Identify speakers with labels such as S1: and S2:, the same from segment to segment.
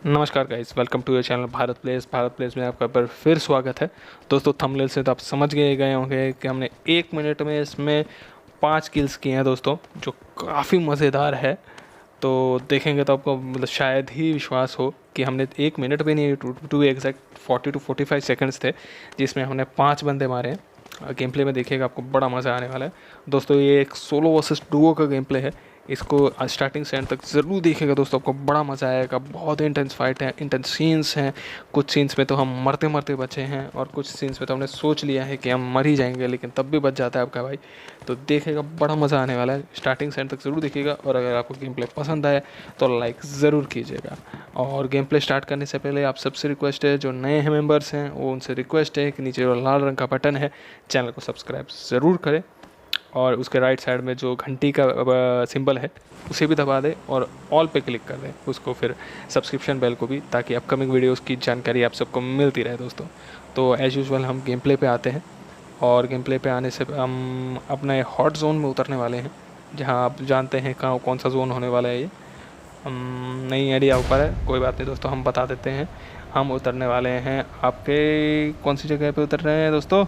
S1: नमस्कार guys, welcome to your channel Bharat place में आपका पर फिर स्वागत है। दोस्तों थंबनेल से तो आप समझ गए होंगे कि हमने 1 मिनट में इसमें 5 किल्स किए हैं दोस्तों, जो काफ़ी मज़ेदार है। तो देखेंगे तो आपको मतलब शायद ही विश्वास हो कि हमने 1 मिनट भी नहीं, टू एग्जैक्ट 40 to 45 सेकंड्स थे जिसमें हमने 5 बंदे मारे हैं। गेम प्ले में देखिएगा, आपको बड़ा मज़ा आने वाला है। दोस्तों ये एक सोलो वर्सेस डुओ का गेम प्ले है। इसको स्टार्टिंग से एंड तक ज़रूर देखिएगा दोस्तों, आपको बड़ा मज़ा आएगा। बहुत इंटेंस फाइट है, इंटेंस सीन्स हैं। कुछ सीन्स में तो हम मरते मरते बचे हैं और कुछ सीन्स में तो हमने सोच लिया है कि हम मर ही जाएंगे, लेकिन तब भी बच जाता है आपका भाई। तो देखेगा, बड़ा मज़ा आने वाला है। स्टार्टिंग से एंड तक ज़रूर देखिएगा, और अगर आपको गेम प्ले पसंद आए तो लाइक ज़रूर कीजिएगा। और गेम प्ले स्टार्ट करने से पहले आप सबसे रिक्वेस्ट है, जो नए हैं मेंबर्स हैं, वो उनसे रिक्वेस्ट है कि नीचे जो लाल रंग का बटन है, चैनल को सब्सक्राइब ज़रूर करें। और उसके राइट साइड में जो घंटी का सिंबल है उसे भी दबा दें और ऑल पे क्लिक कर दें उसको, फिर सब्सक्रिप्शन बेल को भी, ताकि अपकमिंग वीडियोस की जानकारी आप सबको मिलती रहे दोस्तों। तो एज़ यूजुअल हम गेम प्ले पे आते हैं, और गेम प्ले पे आने से हम अपने हॉट जोन में उतरने वाले हैं, जहाँ आप जानते हैं कहाँ कौन सा जोन होने वाला है। ये नई आइडिया ऊपर है, कोई बात नहीं दोस्तों, हम बता देते हैं। हम उतरने वाले हैं आपके कौन सी जगह पे उतर रहे हैं दोस्तों?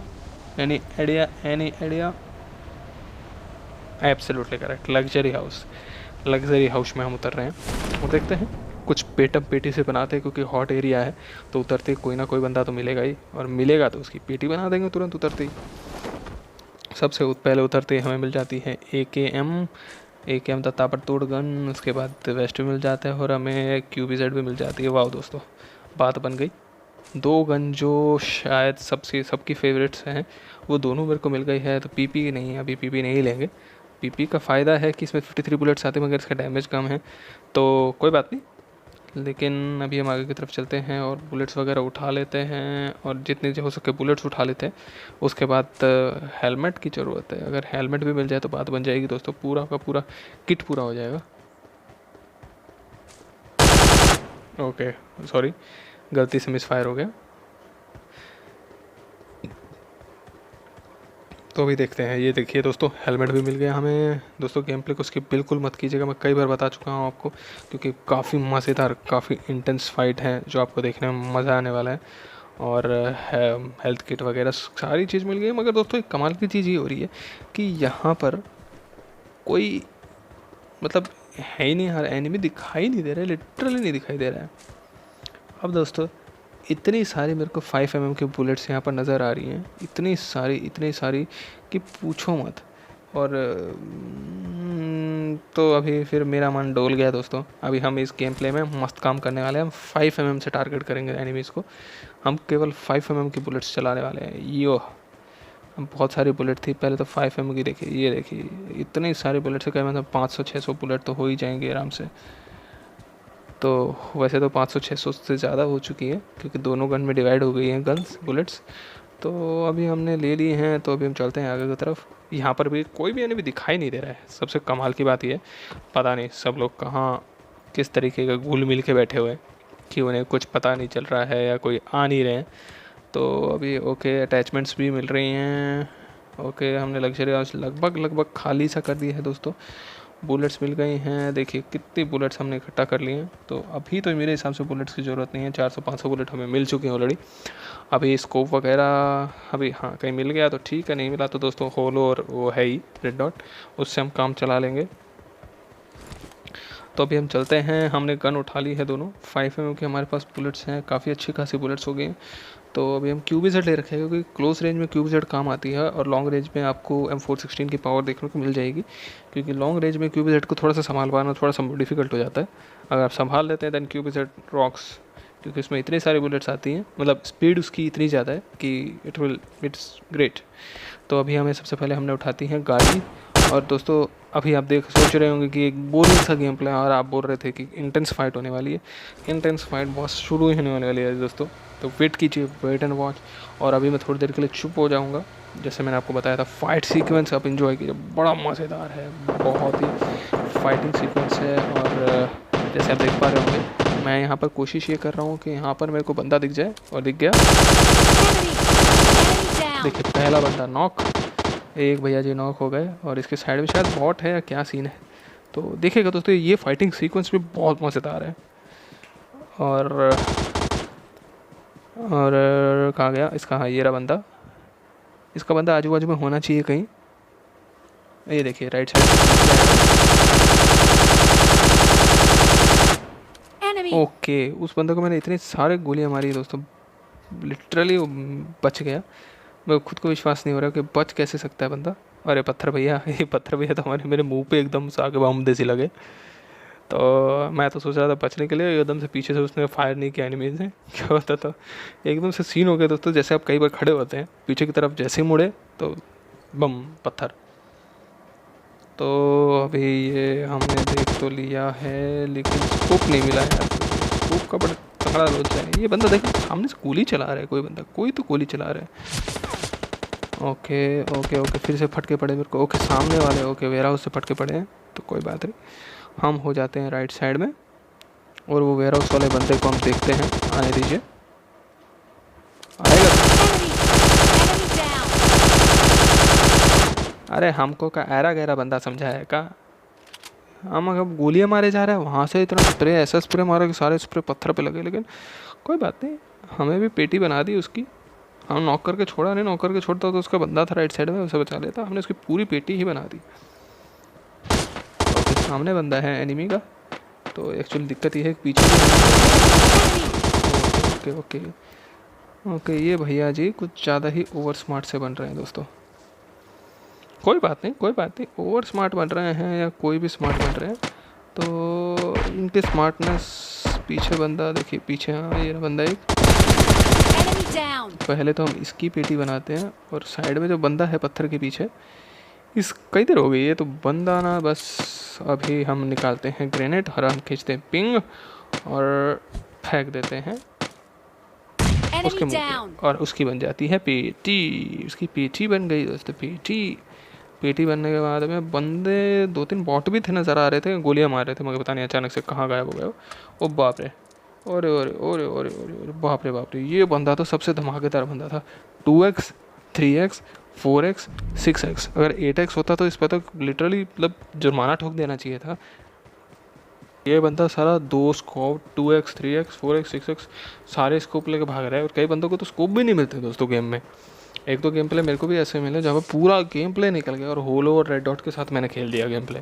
S1: Any idea? Any idea? Absolutely correct, luxury house में हम उतर रहे हैं। और देखते हैं, कुछ पेटअप पेटी से बनाते हैं, क्योंकि हॉट एरिया है तो उतरते कोई ना कोई बंदा तो मिलेगा ही, और मिलेगा तो उसकी पेटी बना देंगे तुरंत उतरते ही। सबसे पहले उतरते ही हमें मिल जाती है ए के एम द ताबड़तोड़ गन। उसके बाद वेस्ट भी मिल जाता है और हमें QBZ भी मिल जाती है। वाह दोस्तों, बात बन गई। 2 गन जो शायद सबकी फेवरेट्स हैं, वो दोनों मेरे को मिल गई है। तो पीपी नहीं, अभी पीपी नहीं लेंगे। पीपी का फ़ायदा है कि इसमें 53 बुलेट्स आते हैं, मगर इसका डैमेज कम है, तो कोई बात नहीं। लेकिन अभी हम आगे की तरफ चलते हैं और बुलेट्स वगैरह उठा लेते हैं, और जितने जो हो सके बुलेट्स उठा लेते हैं। उसके बाद हेलमेट की ज़रूरत है। अगर हेलमेट भी मिल जाए तो बात बन जाएगी दोस्तों, पूरा का पूरा किट पूरा हो जाएगा। ओके, सॉरी, गलती से मिस फायर हो गया। तो अभी देखते हैं। ये देखिए दोस्तों, हेलमेट भी मिल गया हमें। दोस्तों गेम प्ले को स्किप बिल्कुल मत कीजिएगा, मैं कई बार बता चुका हूँ आपको, क्योंकि काफ़ी मज़ेदार, काफ़ी इंटेंस फाइट है जो आपको देखने में मज़ा आने वाला है। और हेल्थ किट वगैरह सारी चीज़ मिल गई है। मगर दोस्तों एक कमाल की चीज़ ये हो रही है कि यहाँ पर कोई मतलब है ही नहीं, हर एनिमी दिखाई नहीं दे रहा है, लिटरली नहीं दिखाई दे रहा है। अब दोस्तों इतनी सारी मेरे को 5mm की बुलेट्स यहाँ पर नज़र आ रही हैं, इतनी सारी कि पूछो मत। और तो अभी फिर मेरा मन डोल गया दोस्तों। अभी हम इस गेम प्ले में मस्त काम करने वाले हैं। हम 5mm से टारगेट करेंगे एनिमीज़ को। हम केवल 5mm की बुलेट्स चलाने वाले हैं। यो, हम बहुत सारी बुलेट थी पहले, तो 5mm की देखिए, ये देखिए इतनी सारी बुलेट से क्या मतलब 500-600 बुलेट तो हो ही जाएंगे आराम से। तो वैसे तो 500-600 से ज़्यादा हो चुकी है, क्योंकि दोनों गन में डिवाइड हो गई हैं गन्स, बुलेट्स। तो अभी हमने ले लिए हैं, तो अभी हम चलते हैं आगे की तरफ। यहाँ पर भी कोई भी यानी भी दिखाई नहीं दे रहा है। सबसे कमाल की बात ये है, पता नहीं सब लोग कहाँ किस तरीके का घुल मिल के बैठे हुए हैं कि उन्हें कुछ पता नहीं चल रहा है या कोई आ नहीं रहे हैं। तो अभी ओके, अटैचमेंट्स भी मिल रही हैं। ओके, हमने लग्जरी हाउस लगभग खाली सा कर दिया है दोस्तों। बुलेट्स मिल गई हैं, देखिए कितनी बुलेट्स हमने इकट्ठा कर ली हैं। तो अभी तो मेरे हिसाब से बुलेट्स की ज़रूरत नहीं है, 400-500 बुलेट हमें मिल चुकी हैं ऑलरेडी। अभी स्कोप वगैरह अभी हाँ कहीं मिल गया तो ठीक है, नहीं मिला तो दोस्तों होलो और वो है ही रेड डॉट, उससे हम काम चला लेंगे। तो अभी हम चलते हैं। हमने गन उठा ली है दोनों 5mm की, हमारे पास बुलेट्स हैं, काफ़ी अच्छी खासी बुलेट्स हो गई हैं। तो अभी हम QBZ ले रखे हैं, क्योंकि क्लोज रेंज में QBZ काम आती है, और लॉन्ग रेंज में आपको M416 की पावर देखने को मिल जाएगी। क्योंकि लॉन्ग रेंज में QBZ को थोड़ा सा संभाल पाना थोड़ा सा डिफिकल्ट हो जाता है। अगर आप संभाल लेते हैं दैन QBZ रॉक्स, क्योंकि उसमें इतनी सारी बुलेट्स आती हैं, मतलब स्पीड उसकी इतनी ज़्यादा है कि इट्स ग्रेट। तो अभी हमें सबसे पहले हमने उठाती हैं गाड़ी। और दोस्तों अभी आप सोच रहे होंगे कि एक बोरिंग सा गेम प्ले, और आप बोल रहे थे कि इंटेंस फाइट होने वाली है। इंटेंस फाइट बहुत शुरू ही होने वाली है दोस्तों, तो वेट कीजिए, वेट एंड वॉच। और अभी मैं थोड़ी देर के लिए चुप हो जाऊंगा। जैसे मैंने आपको बताया था, फाइट सीक्वेंस आप इन्जॉय कीजिए, बड़ा मज़ेदार है, बहुत ही फाइटिंग सीक्वेंस है। और जैसे आप देख पा रहे होंगे, मैं यहाँ पर कोशिश ये कर रहा हूँ कि यहाँ पर मेरे को बंदा दिख जाए, और दिख गया। देखिए पहला बंदा नॉक, एक भैया जी नॉक हो गए, और इसके साइड में शायद बॉट है या क्या सीन है। तो देखिएगा दोस्तों, ये फाइटिंग सीक्वेंस भी बहुत मज़ेदार है। और कहाँ गया इसका? हाँ, ये रहा बंदा। इसका बंदा आजू बाजू में होना चाहिए कहीं। ये देखिए राइट साइड। ओके, उस बंदे को मैंने इतनी सारे गोलियां मारी दोस्तों, लिटरली बच गया। मेरे खुद को विश्वास नहीं हो रहा कि बच कैसे सकता है बंदा। अरे पत्थर भैया, ये पत्थर भैया तो हमारे मेरे मुंह पे एकदम से आके बम देसी लगे। तो मैं तो सोच रहा था बचने के लिए, एकदम से पीछे से उसने फायर नहीं किया एनिमीज ने। क्या होता था, एकदम से सीन हो गया दोस्तों, जैसे आप कई बार खड़े होते हैं पीछे की तरफ, जैसे ही मुड़े तो बम पत्थर। तो अभी ये हमने देख तो लिया है, लेकिन स्कोप नहीं मिला यार। स्कोप का बड़ा तगड़ा रोल है। ये बंदा देखो सामने से गोली चला रहा है, कोई बंदा, कोई तो गोली चला रहा है। ओके ओके ओके, फिर से फटके पड़े मेरे को। ओके सामने वाले, ओके वेयर हाउस से फटके पड़े हैं, तो कोई बात नहीं। हम हो जाते हैं राइट साइड में, और वो वेयर हाउस वाले बंदे को हम देखते हैं। आने दीजिए, आएगा तो। अरे हमको का ऐरा गहरा बंदा समझा है का? हम अगर गोलियां मारे जा रहे हैं, वहाँ से इतना स्प्रे, ऐसा स्प्रे मारा कि सारे स्प्रे पत्थर पे लगे। लेकिन कोई बात नहीं, हमें भी पेटी बना दी उसकी। हम नॉक करके छोड़ा नहीं, नॉक करके छोड़ता तो उसका बंदा था राइट साइड में, उसे बचा लेता। हमने उसकी पूरी पेटी ही बना दी। और सामने बंदा है एनिमी का, तो एक्चुअली दिक्कत ये है कि पीछे। ओके ओके ओके, ये भैया जी कुछ ज़्यादा ही ओवर स्मार्ट से बन रहे हैं दोस्तों। कोई बात नहीं, कोई बात नहीं, ओवर स्मार्ट बन रहे हैं या कोई भी स्मार्ट बन रहे हैं, तो इनके स्मार्टनेस। पीछे बंदा देखिए, पीछे, हाँ ये बंदा एक। पहले तो हम इसकी पेटी बनाते हैं, और साइड में जो बंदा है पत्थर के पीछे, इस कई देर हो गई है तो बंदा ना, बस अभी हम निकालते हैं ग्रेनेड और हम खींचते हैं पिंग और फेंक देते हैं उसके मुंह, और उसकी बन जाती है पेटी। उसकी पेटी बन गई दोस्तों, पेटी। पेटी बनने के बाद में बंदे 2-3 बॉट भी थे, नज़र आ रहे थे, गोलियां मार रहे थे, मगर पता नहीं अचानक से कहाँ गायब हो गए। ओ बाप रे, ओरे ओरे ओरे ओरे ओरे, बाप रे, ये बंदा तो सबसे धमाकेदार बंदा था। 2x 3x 4x 6x, अगर 8x होता तो इस पर तो लिटरली मतलब जुर्माना ठोक देना चाहिए था। ये बंदा सारा 2 scope, 2x 3x 4x 6x सारे स्कोप लेके भाग रहा है। और कई बंदों को तो स्कोप भी नहीं मिलते दोस्तों गेम में। एक दो गेम प्ले मेरे को भी ऐसे मिले जहाँ पर पूरा गेम प्ले निकल गया, और होलो और रेड डॉट के साथ मैंने खेल दिया गेम प्ले।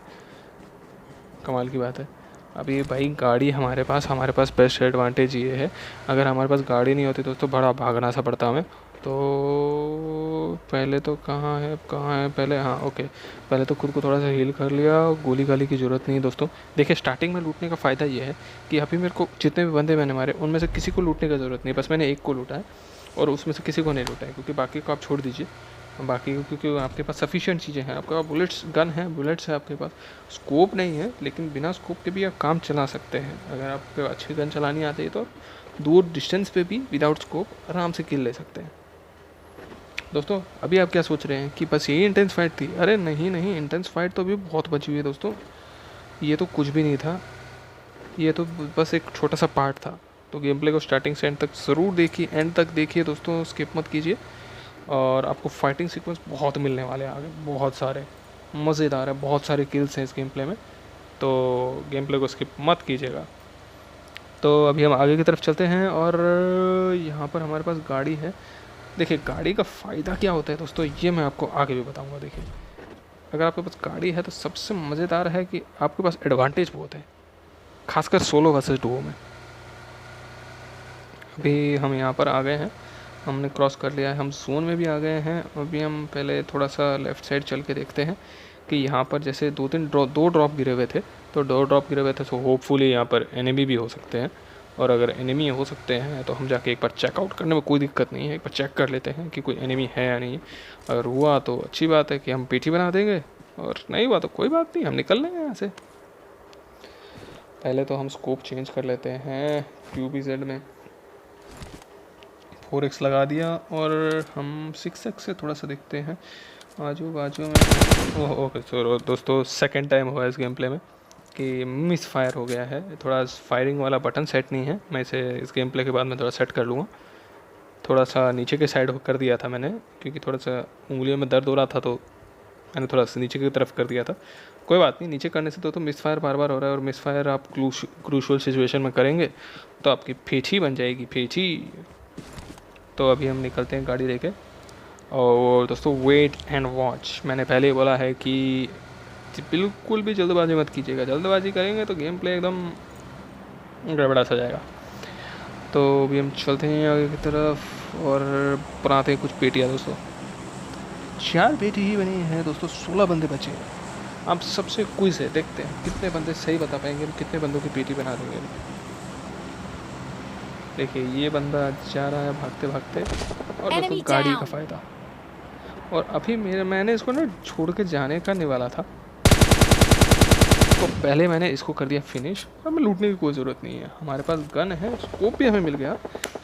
S1: कमाल की बात है। अभी भाई गाड़ी हमारे पास बेस्ट एडवांटेज ये है, अगर हमारे पास गाड़ी नहीं होती दोस्तों बड़ा भागना सा पड़ता हमें। तो पहले तो कहाँ है, पहले, हाँ ओके, पहले तो खुद को थोड़ा सा हील कर लिया। गोली गाली की ज़रूरत नहीं दोस्तों। देखिए स्टार्टिंग में लूटने का फ़ायदा ये है कि अभी मेरे को जितने भी बंदे मैंने मारे उनमें से किसी को लूटने की ज़रूरत नहीं, बस मैंने एक को लूटा है, और उसमें से किसी को नहीं लूटा है, क्योंकि बाकी को आप छोड़ दीजिए। बाकी क्योंकि आपके पास सफिशिएंट चीज़ें हैं, आपके पास बुलेट्स गन है, बुलेट्स है आपके पास, स्कोप नहीं है, लेकिन बिना स्कोप के भी आप काम चला सकते हैं। अगर आपको अच्छी गन चलानी आती है तो दूर डिस्टेंस पे भी विदाउट स्कोप आराम से किल ले सकते हैं। दोस्तों अभी आप क्या सोच रहे हैं कि बस यही इंटेंस फाइट थी? अरे नहीं नहीं, इंटेंस फाइट तो अभी बहुत बची हुई है दोस्तों। ये तो कुछ भी नहीं था, ये तो बस एक छोटा सा पार्ट था। तो गेम प्ले को स्टार्टिंग से एंड तक ज़रूर देखिए, एंड तक देखिए दोस्तों, स्किप मत कीजिए। और आपको फाइटिंग सीक्वेंस बहुत मिलने वाले हैं आगे, बहुत सारे मज़ेदार है, बहुत सारे किल्स हैं इस गेम प्ले में, तो गेम प्ले को स्किप मत कीजिएगा। तो अभी हम आगे की तरफ चलते हैं, और यहाँ पर हमारे पास गाड़ी है। देखिए गाड़ी का फ़ायदा क्या होता है दोस्तों, ये मैं आपको आगे भी बताऊँगा। देखिए अगर आपके पास गाड़ी है तो सबसे मज़ेदार है कि आपके पास एडवांटेज बहुत है, खासकर सोलो वर्सेस डुओ में। अभी हम यहाँ पर आ गए हैं, हमने क्रॉस कर लिया है, हम जोन में भी आ गए हैं। अभी हम पहले थोड़ा सा लेफ़्ट साइड चल के देखते हैं कि यहाँ पर जैसे दो ड्रॉप गिरे हुए थे, तो 2 ड्रॉप गिरे हुए थे, तो होपफुली यहाँ पर एनिमी भी हो सकते हैं। और अगर एनिमी हो सकते हैं तो हम जाके एक बार चेकआउट करने में कोई दिक्कत नहीं है, एक बार चेक कर लेते हैं कि कोई एनिमी है या नहीं। अगर हुआ तो अच्छी बात है कि हम पीठी बना देंगे, और नहीं हुआ तो कोई बात नहीं, हम निकल लेंगे यहाँ से। पहले तो हम स्कोप चेंज कर लेते हैं, QBZ में 4x लगा दिया, और हम 6x से थोड़ा सा देखते हैं आजू बाजू में। ओह ओके, सो दोस्तों सेकंड टाइम हुआ इस गेम प्ले में कि मिस फायर हो गया है। थोड़ा फायरिंग वाला बटन सेट नहीं है, मैं इसे इस गेम प्ले के बाद में थोड़ा सेट कर लूँगा। थोड़ा सा नीचे के साइड कर दिया था मैंने, क्योंकि थोड़ा सा उंगलियों में दर्द हो रहा था, तो मैंने थोड़ा सा नीचे की तरफ कर दिया था। कोई बात नहीं, नीचे करने से तो मिस फायर बार बार हो रहा है, और मिस फायर आप क्रूशल सिचुएशन में करेंगे तो आपकी फेंची बन जाएगी, फेंची। तो अभी हम निकलते हैं गाड़ी लेके। और दोस्तों वेट एंड वॉच, मैंने पहले ही बोला है कि बिल्कुल भी जल्दबाजी मत कीजिएगा, जल्दबाजी करेंगे तो गेम प्ले एकदम गड़बड़ा सा जाएगा। तो अभी हम चलते हैं आगे की तरफ और बनाते हैं कुछ पेटियाँ दोस्तों। 4 पेटी ही बनी है दोस्तों, 16 बंदे बचे हैं। अब सबसे क्विज है, देखते हैं कितने बंदे सही बता पाएंगे, कितने बंदों की पेटी बना देंगे। देखिए ये बंदा जा रहा है भागते भागते, और दोस्तों गाड़ी का फ़ायदा। और अभी मैंने इसको ना छोड़ के जाने का नहीं वाला था, तो पहले मैंने इसको कर दिया फिनिश। हमें लूटने की कोई ज़रूरत नहीं है, हमारे पास गन है, स्कोप भी हमें मिल गया।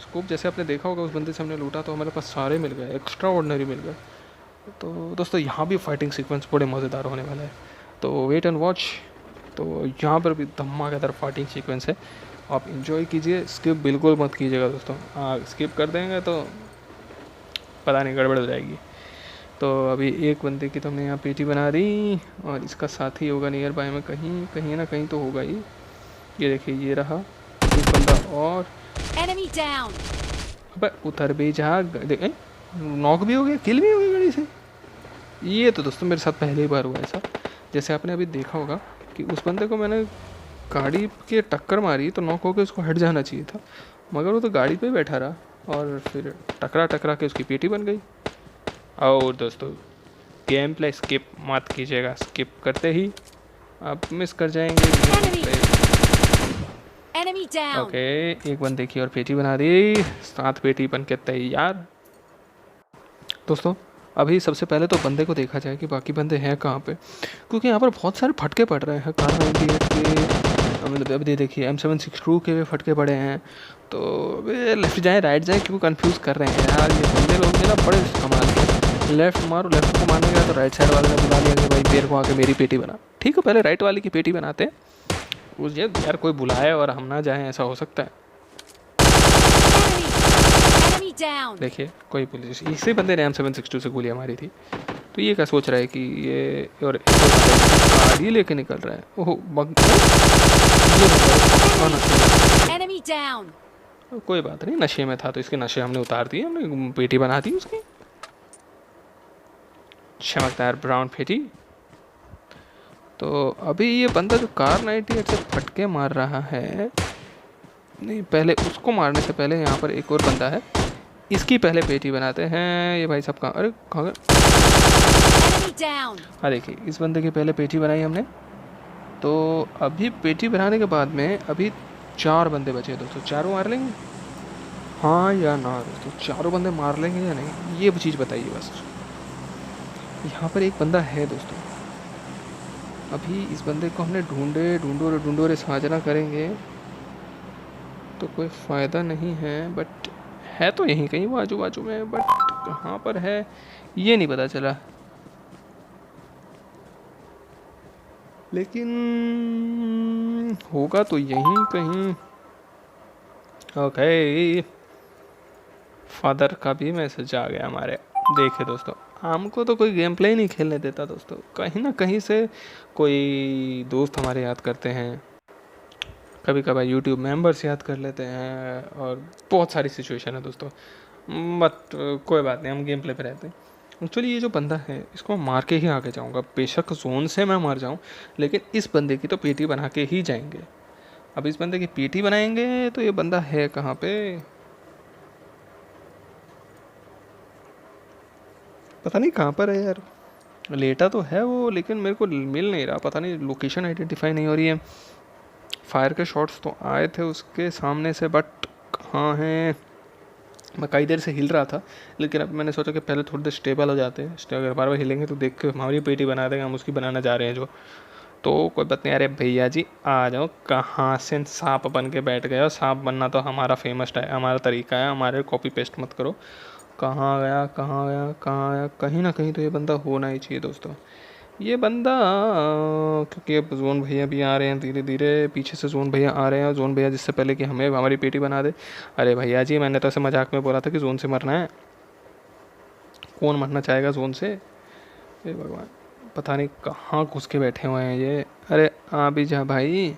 S1: स्कोप जैसे आपने देखा होगा उस बंदे से हमने लूटा तो हमारे पास सारे मिल गए, एक्स्ट्रा ऑर्डिनरी मिल गए। तो दोस्तों यहाँ भी फाइटिंग सीक्वेंस बड़े मज़ेदार होने वाला है, तो वेट एंड वॉच। तो यहाँ पर भी धमाकेदार फाइटिंग सीक्वेंस है, आप इंजॉय कीजिए, स्किप बिल्कुल मत कीजिएगा दोस्तों। स्किप कर देंगे तो पता नहीं गड़बड़ हो जाएगी। तो अभी एक बंदे की तो हमने यहाँ पेटी बना दी, और इसका साथी होगा नियर बाय में, कहीं कहीं ना कहीं तो होगा ही। ये देखिए ये रहा एक बंदा, और अबे उतर भी जा, नॉक भी हो गया, किल भी हो गई गाड़ी से। ये तो दोस्तों मेरे साथ पहले ही बार हुआ ऐसा। जैसे आपने अभी देखा होगा कि उस बंदे को मैंने गाड़ी के टक्कर मारी तो नॉक होकर उसको हट जाना चाहिए था, मगर वो तो गाड़ी पे बैठा रहा और फिर टकरा टकरा के उसकी पेटी बन गई। और दोस्तों गेम प्ले स्किप मत कीजिएगा, स्किप करते ही आप मिस कर जाएंगे गेम प्ले। ओके एक बंदे की और पेटी बना दी, 7 पेटी बन के तैयार। दोस्तों अभी सबसे पहले तो बंदे को देखा जाए कि बाकी बंदे हैं कहाँ पे, क्योंकि यहाँ पर बहुत सारे फटके पड़ रहे हैं। कार 98 के, मतलब अभी देखिए M762 के भी फटके पड़े हैं। तो अभी लेफ्ट जाएँ राइट जाएँ, क्यों कंफ्यूज कर रहे हैं यार ये बंदे लोग मेरा, बड़े कमाल के। लेफ्ट मारो, लेफ्ट को मारने गया तो राइट साइड वाले ने बुला लिया कि भाई मेरे को आके मेरी पेटी बना। ठीक है पहले राइट वाले की पेटी बनाते हैं, उस यार कोई बुलाए और हम ना जाएँ, ऐसा हो सकता है। देखिए कोई पुलिस, इसी बंदे ने M762 से गोलियां मारी थी, तो ये क्या सोच रहा है कि ये और गाड़ी लेके निकल रहा है। ओहो कोई बात नहीं, नशे में था तो इसके नशे हमने उतार दिए, हमने पेटी बना दी उसकी, चमकदार ब्राउन पेटी। तो अभी ये बंदा जो कार 98 से फटके मार रहा है, नहीं पहले उसको मारने से पहले यहाँ पर एक और बंदा है, इसकी पहले पेटी बनाते हैं। ये भाई साहब कहाँ, अरे कहाँ गए। हाँ देखिए इस बंदे की पहले पेटी बनाई हमने। तो अभी पेटी बनाने के बाद में अभी 4 बंदे बचे हैं दोस्तों, चारों मार लेंगे हाँ या ना दोस्तों, चारों बंदे मार लेंगे या नहीं, ये चीज़ बताइए बस। यहाँ पर एक बंदा है दोस्तों, अभी इस बंदे को हमने ढूंढो रे साजना करेंगे तो कोई फ़ायदा नहीं है, बट है तो यहीं कहीं वो आजू बाजू में, बट कहाँ पर है ये नहीं पता चला। लेकिन होगा तो यहीं कहीं। ओके फादर का भी मैसेज आ गया हमारे। देखिए दोस्तों हमको तो कोई गेम प्ले ही नहीं खेलने देता दोस्तों, कहीं ना कहीं से कोई दोस्त हमारे याद करते हैं, कभी कभार यूट्यूब मेंबर्स याद कर लेते हैं, और बहुत सारी सिचुएशन है दोस्तों। बट कोई बात नहीं, हम गेम प्ले पे रहते हैं। एक्चुअली ये जो बंदा है इसको मैं मार के ही आगे जाऊंगा, बेशक जोन से मैं मर जाऊं, लेकिन इस बंदे की तो पेटी बना के ही जाएंगे। अब इस बंदे की पेटी बनाएंगे तो ये बंदा है कहाँ पे, पता नहीं कहाँ पर है यार। लेटा तो है वो, लेकिन मेरे को मिल नहीं रहा, पता नहीं लोकेशन आइडेंटिफाई नहीं हो रही है। फायर के शॉट्स तो आए थे उसके सामने से, बट कहाँ हैं। मैं कई देर से हिल रहा था, लेकिन अब मैंने सोचा कि पहले थोड़ी देर स्टेबल हो जाते हैं, अगर बार बार हिलेंगे तो देख के हमारी पेटी बना देंगे, हम उसकी बनाना जा रहे हैं जो। तो कोई बात नहीं, अरे भैया जी आ जाओ, कहाँ से सांप बन के बैठ गए हो। सांप बनना तो हमारा फेमस है, हमारा तरीका है, हमारे कॉपी पेस्ट मत करो। कहाँ गया कहाँ गया कहाँ आया, कहीं ना कहीं तो ये बंदा होना ही चाहिए दोस्तों। ये बंदा क्योंकि अब जोन भैया भी आ रहे हैं धीरे धीरे, पीछे से जोन भैया आ रहे हैं, जोन भैया जिससे पहले कि हमें हमारी पेटी बना दे। अरे भैया जी मैंने तो ऐसे मजाक में बोला था कि जोन से मरना है, कौन मरना चाहेगा जोन से। हे भगवान, पता नहीं कहाँ घुस के बैठे हुए हैं ये। अरे आ भी जा भाई।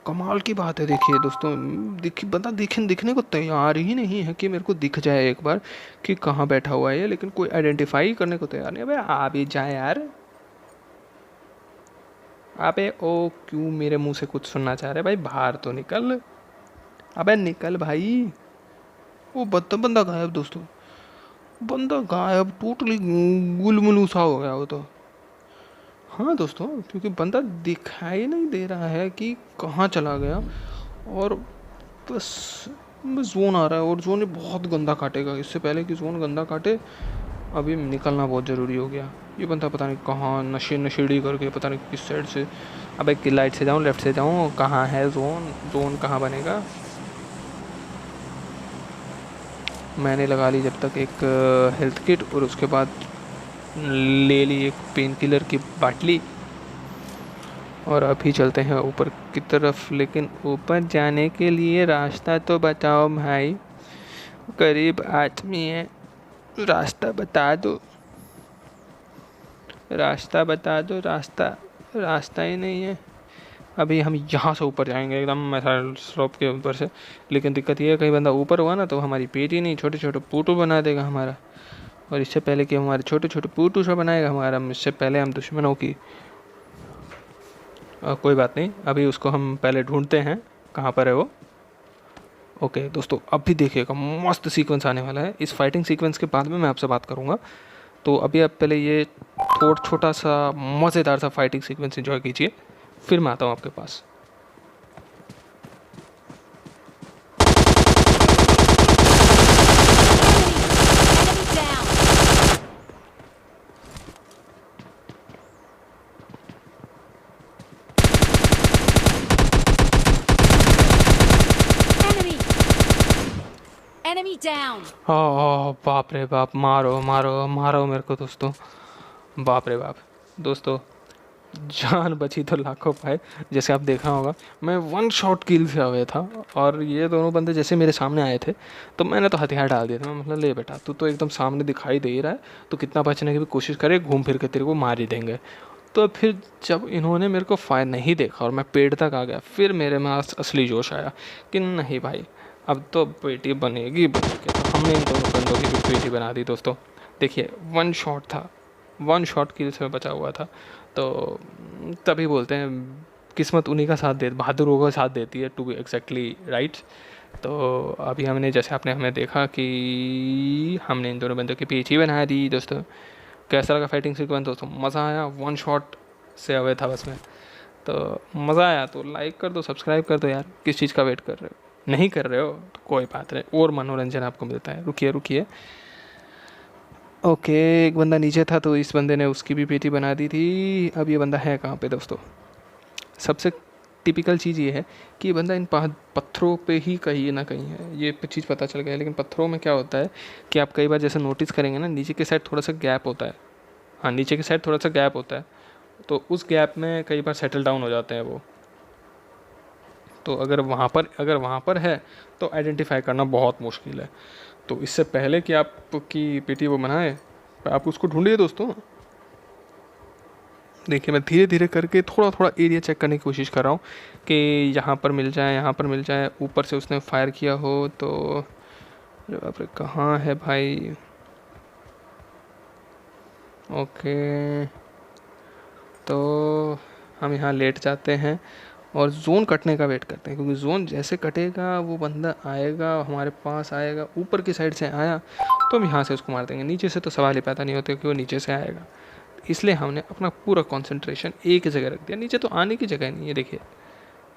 S1: कमाल की बात है, देखिए दोस्तों, देखिए बंदा दिखने को तैयार ही नहीं है कि मेरे को दिख जाए एक बार कि कहाँ बैठा हुआ है ये, लेकिन कोई आइडेंटिफाई करने को तैयार नहीं है। भाई आ भी जाए यार। अबे ओ क्यों मेरे मुंह से कुछ सुनना चाह रहे भाई, बाहर तो निकल। अबे निकल भाई। वो बंदा गायब दोस्तों, बंदा गायब, टोटली गुलमुलू सा हो गया वो तो। हाँ दोस्तों, क्योंकि बंदा दिखाई नहीं दे रहा है कि कहाँ चला गया, और बस बस जोन आ रहा है, और जोन ये बहुत गंदा काटेगा। इससे पहले कि जोन गंदा काटे अभी निकलना बहुत ज़रूरी हो गया। ये बंदा पता नहीं कहाँ नशेड़ी करके, पता नहीं किस साइड से। अबे कि राइट से जाऊँ लेफ्ट से जाऊँ, कहाँ है जोन, जोन कहाँ बनेगा। मैंने लगा ली जब तक एक हेल्थ किट, और उसके बाद ले ली एक पेन किलर की बाटली, और अभी चलते हैं ऊपर की तरफ। लेकिन ऊपर जाने के लिए रास्ता तो बताओ भाई, करीब आदमी है, रास्ता बता दो, रास्ता बता दो, रास्ता ही नहीं है। अभी हम यहाँ से ऊपर जाएंगे एकदम मैथल स्लोप के ऊपर से, लेकिन दिक्कत ये है कहीं बंदा ऊपर हुआ ना तो हमारी पेट ही नहीं, छोटे छोटे पूटू बना देगा हमारा। और इससे पहले कि हमारे छोटे छोटे पूटू सा बनाएगा हमारा, इससे पहले हम दुश्मनों की कोई बात नहीं, अभी उसको हम पहले ढूंढते हैं कहाँ पर है वो। ओके दोस्तों, अभी देखिएगा मस्त सीक्वेंस आने वाला है। इस फाइटिंग सीक्वेंस के बाद में मैं आपसे बात करूँगा, तो अभी आप पहले ये थोड़ा छोटा सा मज़ेदार सा फाइटिंग सीक्वेंस एंजॉय कीजिए, फिर मैं आता हूँ आपके पास।
S2: Enemy down.
S1: बाप रे बाप, मारो मारो मारो मेरे को दोस्तों, बाप रे बाप। दोस्तों जान बची तो लाखों पाए। जैसे आप देखा होगा मैं वन शॉट किल से हुए था, और ये दोनों बंदे जैसे मेरे सामने आए थे तो मैंने तो हथियार डाल दिया था। मैं मतलब ले बेटा, तू तो एकदम सामने दिखाई दे ही रहा है, तो कितना बचने की भी कोशिश करे, घूम फिर के तेरे को मार ही देंगे। तो फिर जब इन्होंने मेरे को फायर नहीं देखा और मैं पेड़ तक आ गया, फिर मेरे में असली जोश आया कि नहीं भाई अब तो पेटी बनेगी बन के। तो हमने इन दोनों बंदों की भी पेटी बना दी दोस्तों। देखिए वन शॉट था, वन शॉट किल से बचा हुआ था। तो तभी बोलते हैं किस्मत उन्हीं का साथ दे, बहादुरों का साथ देती है, टू बी एग्जैक्टली राइट। तो अभी हमने जैसे आपने हमें देखा कि हमने इन दोनों बंदों की पेटी बना दी दोस्तों। कैसा लगा फाइटिंग सीक्वेंस दोस्तों, मज़ा आया, वन शॉट से अवे था बस में। तो मज़ा आया तो लाइक कर दो, सब्सक्राइब कर दो यार, किस चीज़ का वेट कर रहे हो। नहीं कर रहे हो तो कोई बात नहीं, और मनोरंजन आपको मिलता है। रुकिए रुकिए, ओके एक बंदा नीचे था तो इस बंदे ने उसकी भी पेटी बना दी थी। अब ये बंदा है कहाँ पे दोस्तों। सबसे टिपिकल चीज़ ये है कि ये बंदा इन पत्थरों पे ही कहीं ना कहीं है, ये चीज़ पता चल गया। लेकिन पत्थरों में क्या होता है कि आप कई बार जैसे नोटिस करेंगे ना, नीचे के साइड थोड़ा सा गैप होता है। हाँ, नीचे के साइड थोड़ा सा गैप होता है, तो उस गैप में कई बार सेटल डाउन हो जाते हैं वो। तो अगर वहाँ पर है तो आइडेंटिफाई करना बहुत मुश्किल है। तो इससे पहले कि आपकी पेटी वो बनाए, आप उसको ढूंढिए दोस्तों। देखिए मैं धीरे धीरे करके थोड़ा थोड़ा एरिया चेक करने की कोशिश कर रहा हूँ कि यहाँ पर मिल जाए, यहाँ पर मिल जाए। ऊपर से उसने फायर किया हो तो बाप रे, कहाँ है भाई। ओके तो हम यहाँ लेट जाते हैं और जोन कटने का वेट करते हैं, क्योंकि जोन जैसे कटेगा वो बंदा आएगा हमारे पास, आएगा ऊपर की साइड से आया तो हम यहाँ से उसको मार देंगे। नीचे से तो सवाल ही पैदा नहीं होते कि वो नीचे से आएगा, इसलिए हमने अपना पूरा कंसंट्रेशन एक जगह रख दिया। नीचे तो आने की जगह नहीं है देखिए,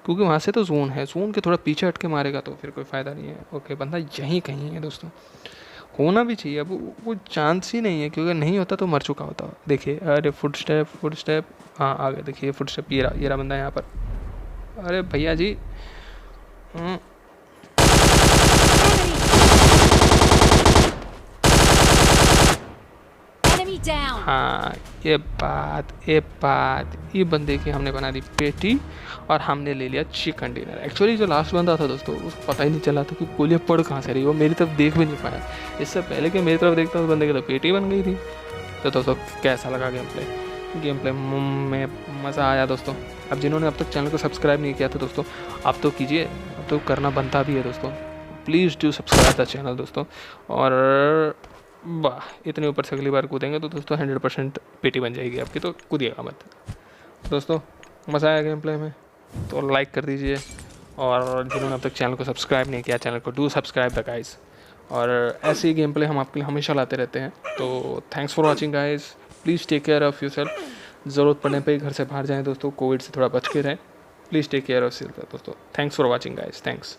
S1: क्योंकि वहाँ से तो जोन है, जोन के थोड़ा पीछे हट के मारेगा तो फिर कोई फ़ायदा नहीं है। ओके बंदा यहीं कहीं है दोस्तों, होना भी चाहिए। अब वो चांस ही नहीं है, क्योंकि नहीं होता तो मर चुका होता। देखिए अरे फुट स्टेप, हाँ आ गए, देखिए फुट स्टेप, ये रहा बंदा यहाँ पर। अरे भैया जी हाँ, ये बात ये बंदे की हमने बना दी पेटी और हमने ले लिया चिकन डिनर। एक्चुअली जो लास्ट बंदा था दोस्तों, उसको पता ही नहीं चला था कि गोलियाँ पड़ कहाँ से रही, वो मेरी तरफ देख भी नहीं पाया। इससे पहले कि मेरी तरफ देखता उस बंदे की तो पेटी बन गई थी। तो दोस्तों कैसा लगा गेम प्ले, गेम प्ले में मज़ा आया दोस्तों। अब जिन्होंने अब तक चैनल को सब्सक्राइब नहीं किया था दोस्तों, आप तो कीजिए, अब तो करना बनता भी है दोस्तों। Please do subscribe the channel दोस्तों। और वाह, इतने ऊपर से अगली बार कूदेंगे तो दोस्तों 100% पेटी बन जाएगी आपकी, तो कूदिएगा मत दोस्तों। मज़ा आया गेम प्ले में तो लाइक कर दीजिए, और जिन्होंने अब तक चैनल को सब्सक्राइब नहीं किया, चैनल को डू सब्सक्राइब द गाइस। और ऐसे ही गेम प्ले हम आपके लिए हमेशा लाते रहते हैं। तो thanks for watching guys, please take care of yourself. ज़रूरत पड़ने पे ही घर से बाहर जाएं दोस्तों, कोविड से थोड़ा बच के रहें। Please take care of yourself दोस्तों। Thanks for watching guys, thanks.